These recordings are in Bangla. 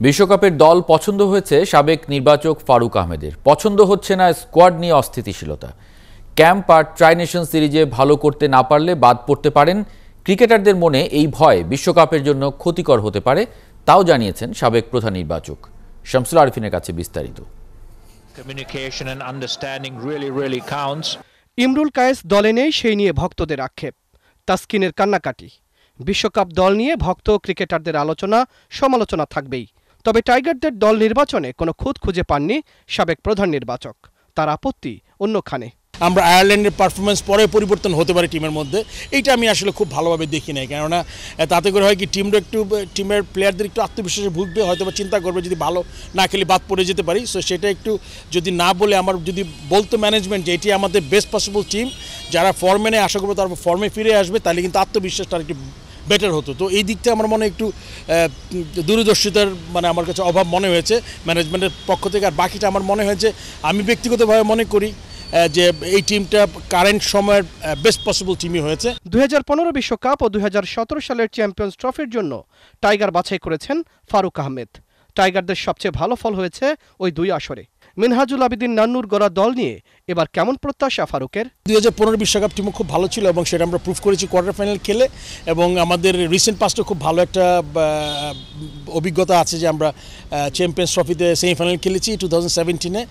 বিশ্বকাপের দল পছন্দ হয়েছে সাবেক নির্বাচক ফারুক আহমেদের। পছন্দ হচ্ছে না স্কোয়াড নিয়ে অস্থিতিশীলতা। ক্যাম্প আর ট্রাই নেশন সিরিজে ভালো করতে না পারলে বাদ পড়তে পারেন। ক্রিকেটারদের মনে এই ভয় বিশ্বকাপের জন্য ক্ষতিকর হতে পারে, তাও জানিয়েছেন সাবেক প্রধান নির্বাচক। শামসুল আরিফিনের কাছে বিস্তারিত। ইমরুল কায়েস দলে নেই, সেই নিয়ে ভক্তদের আক্ষেপ, তাসকিনের কান্নাকাটি। বিশ্বকাপ দল নিয়ে ভক্ত ক্রিকেটারদের আলোচনা সমালোচনা থাকবেই। তবে টাইগারদের দল নির্বাচনে কোনো খুঁত খুঁজে পাননি সাবেক প্রধান নির্বাচক। তার আপত্তি অন্যখানে। আমরা আয়ারল্যান্ডের পারফরমেন্স পরে পরিবর্তন হতে পারে টিমের মধ্যে, এইটা আমি আসলে খুব ভালোভাবে দেখি নাই। কেননা তাতে করে হয় কি টিমের প্লেয়ারদের একটু আত্মবিশ্বাসে ভুগবে, হয়তো বা চিন্তা করবে যদি ভালো না খেলে বাদ পড়ে যেতে পারি। সো সেটা একটু যদি না বলে আমার যদি বলতো ম্যানেজমেন্ট যে এটি আমাদের বেস্ট পসিবল টিম, যারা ফর্মে নেয় আশা করবো তারপর ফর্মে ফিরে আসবে, তাহলে কিন্তু আত্মবিশ্বাসটা একটু বেটার হতো। তো এই দিকটা আমার মনে একটু দূরদর্শিতার আমার কাছে অভাব মনে হয়েছে ম্যানেজমেন্টের পক্ষ থেকে। আর বাকিটা আমার মনে হয়েছে, আমি ব্যক্তিগতভাবে মনে করি যে এই টিমটা কারেন্ট সময়ের বেস্ট পসিবল টিমই হয়েছে। 2015 বিশ্বকাপ ও 2017 সালের চ্যাম্পিয়ন্স ট্রফির জন্য টাইগার বাছাই করেছেন ফারুক আহমেদ। টাইগারদের সবচেয়ে ভালো ফল হয়েছে ওই দুই আসরে। মিনহাজুল আবিদিন নান্নুর গড়া দল নিয়ে এবার কেমন প্রত্যাশা ফারুকের? 2015 বিশ্বকাপ টিমও খুব ভালো ছিল এবং সেটা আমরা প্রুভ করেছি কোয়ার্টার ফাইনাল খেলে, এবং আমাদের রিসেন্ট পাস্টে খুব ভালো একটা অভিজ্ঞতা আছে যে আমরা চ্যাম্পিয়ন্স ট্রফিতে সেমিফাইনাল খেলেছি 2017-এ।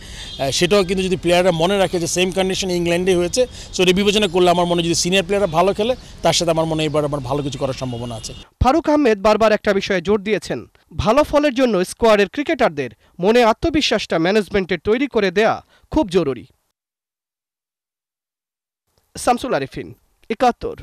সেটাও কিন্তু যদি প্লেয়াররা মনে রাখে যে সেম কন্ডিশন ইংল্যান্ডে হয়েছে, সো এটা বিবেচনা করলে আমার মনে যদি সিনিয়র প্লেয়াররা ভালো খেলে তার সাথে আমার মনে এবার আমার ভালো কিছু করার সম্ভাবনা আছে। ফারুক আহমেদ বারবার একটা বিষয়ে জোর দিয়েছেন, ভালো ফলের জন্য স্কোয়াডের ক্রিকেটারদের মনে আত্মবিশ্বাসটা ম্যানেজমেন্টের তৈরি করে দেয়া খুব জরুরি। শামসুল আরিফিন, 71।